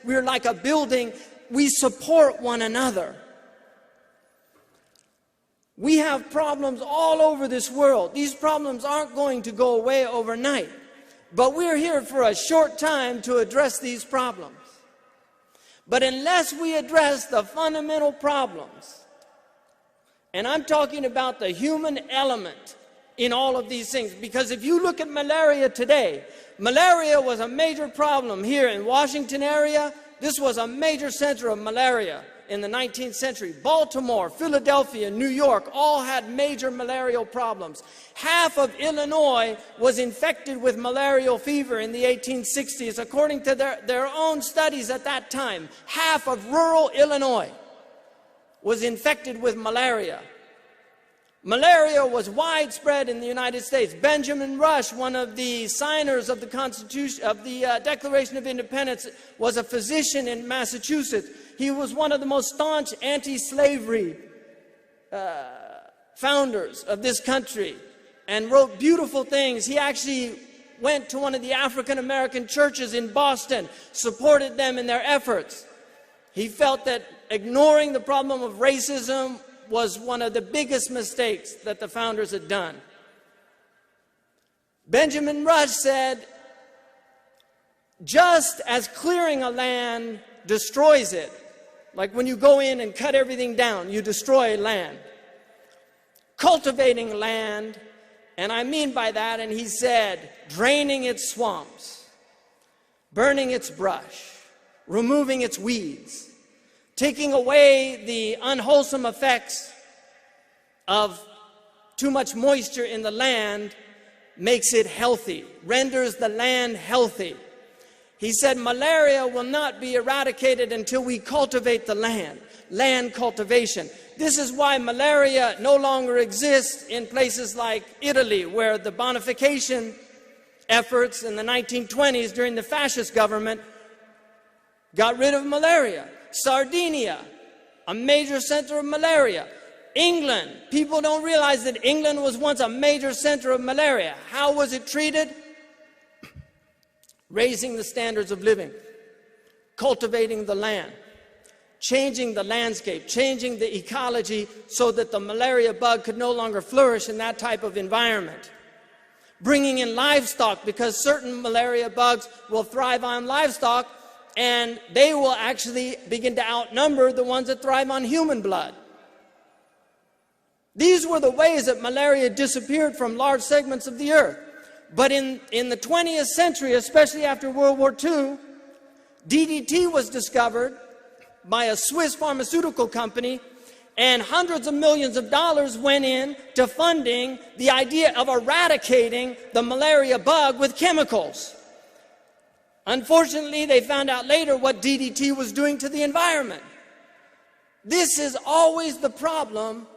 We're like a building. We support one another. We have problems all over this world. These problems aren't going to go away overnight. But we're here for a short time to address these problems. But unless we address the fundamental problems, and I'm talking about the human element in all of these things, because if you look at malaria today, malaria was a major problem here in Washington area. This was a major center of malaria in the 19th century. Baltimore, Philadelphia, New York all had major malarial problems. Half of Illinois was infected with malarial fever in the 1860s. According to their own studies at that time, half of rural Illinois was infected with malaria. Malaria was widespread in the United States. Benjamin Rush, one of the signers of the Constitution, of the Declaration of Independence, was a physician in Massachusetts. He was one of the most staunch anti-slavery founders of this country and wrote beautiful things. He actually went to one of the African-American churches in Boston, supported them in their efforts. He felt that ignoring the problem of racism was one of the biggest mistakes that the founders had done. Benjamin Rush said, just as clearing a land destroys it, like when you go in and cut everything down, you destroy land. Cultivating land, and I mean by that, and he said, draining its swamps, burning its brush, removing its weeds, taking away the unwholesome effects of too much moisture in the land makes it healthy, renders the land healthy. He said malaria will not be eradicated until we cultivate the land cultivation. This is why malaria no longer exists in places like Italy, where the bonification efforts in the 1920s during the fascist government got rid of malaria. Sardinia, a major center of malaria. England, people don't realize that England was once a major center of malaria. How was it treated? Raising the standards of living, cultivating the land, changing the landscape, changing the ecology so that the malaria bug could no longer flourish in that type of environment. Bringing in livestock, because certain malaria bugs will thrive on livestock, and they will actually begin to outnumber the ones that thrive on human blood. These were the ways that malaria disappeared from large segments of the earth. But in the 20th century, especially after World War II, DDT was discovered by a Swiss pharmaceutical company, and hundreds of millions of dollars went in to funding the idea of eradicating the malaria bug with chemicals. Unfortunately, they found out later what DDT was doing to the environment. This is always the problem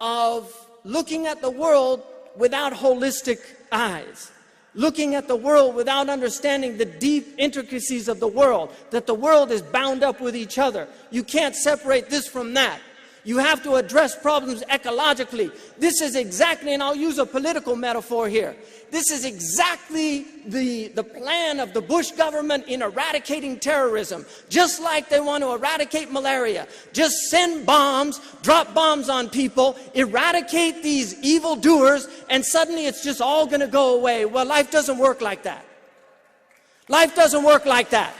of looking at the world without holistic eyes. Looking at the world without understanding the deep intricacies of the world, that the world is bound up with each other. You can't separate this from that. You have to address problems ecologically. This is exactly, and I'll use a political metaphor here, this is exactly the plan of the Bush government in eradicating terrorism. Just like they want to eradicate malaria. Just send bombs, drop bombs on people, eradicate these evildoers, and suddenly it's just all going to go away. Well, life doesn't work like that. Life doesn't work like that.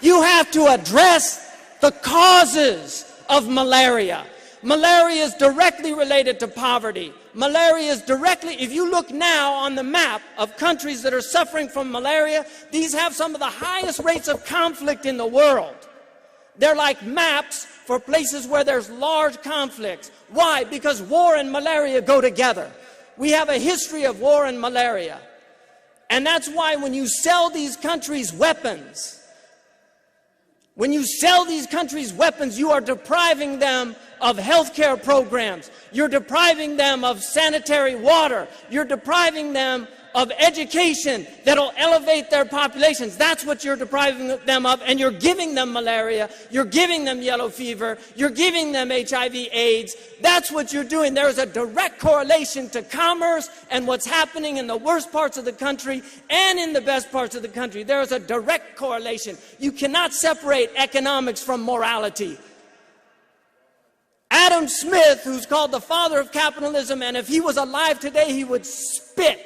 You have to address the causes of malaria. Malaria is directly related to poverty. Malaria is directly, if you look now on the map of countries that are suffering from malaria, these have some of the highest rates of conflict in the world. They're like maps for places where there's large conflicts. Why? Because war and malaria go together. We have a history of war and malaria. And that's why when you sell these countries weapons, you are depriving them of healthcare programs. You're depriving them of sanitary water. You're depriving them of education that'll elevate their populations. That's what you're depriving them of, and you're giving them malaria, you're giving them yellow fever, you're giving them HIV, AIDS. That's what you're doing. There is a direct correlation to commerce and what's happening in the worst parts of the country and in the best parts of the country. There is a direct correlation. You cannot separate economics from morality. Adam Smith, who's called the father of capitalism, and if he was alive today, he would spit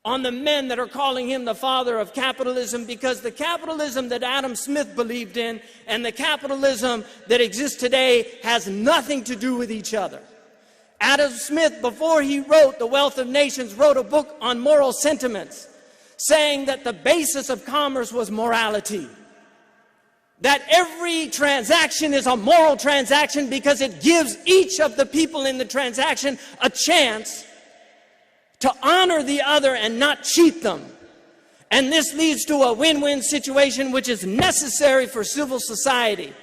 on the men that are calling him the father of capitalism, because the capitalism that Adam Smith believed in and the capitalism that exists today has nothing to do with each other. Adam Smith, before he wrote The Wealth of Nations, wrote a book on moral sentiments, saying that the basis of commerce was morality. That every transaction is a moral transaction because it gives each of the people in the transaction a chance to honor the other and not cheat them. And this leads to a win-win situation which is necessary for civil society.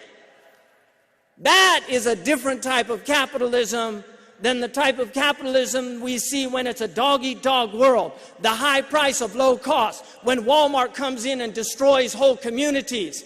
That is a different type of capitalism than the type of capitalism we see when it's a dog-eat-dog world. The high price of low cost, when Walmart comes in and destroys whole communities.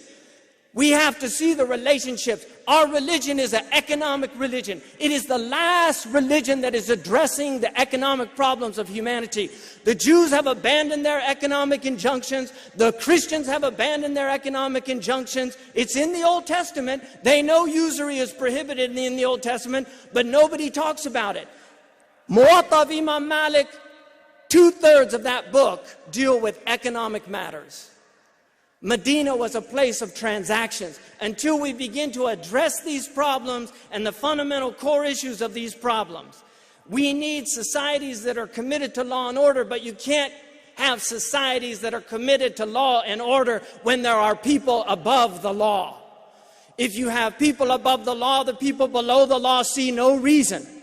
We have to see the relationships. Our religion is an economic religion. It is the last religion that is addressing the economic problems of humanity. The Jews have abandoned their economic injunctions. The Christians have abandoned their economic injunctions. It's in the Old Testament. They know usury is prohibited in the Old Testament, but nobody talks about it. Muwatta of Imam Malik, 2/3 of that book deal with economic matters. Medina was a place of transactions. Until we begin to address these problems and the fundamental core issues of these problems, we need societies that are committed to law and order, but you can't have societies that are committed to law and order when there are people above the law. If you have people above the law, the people below the law see no reason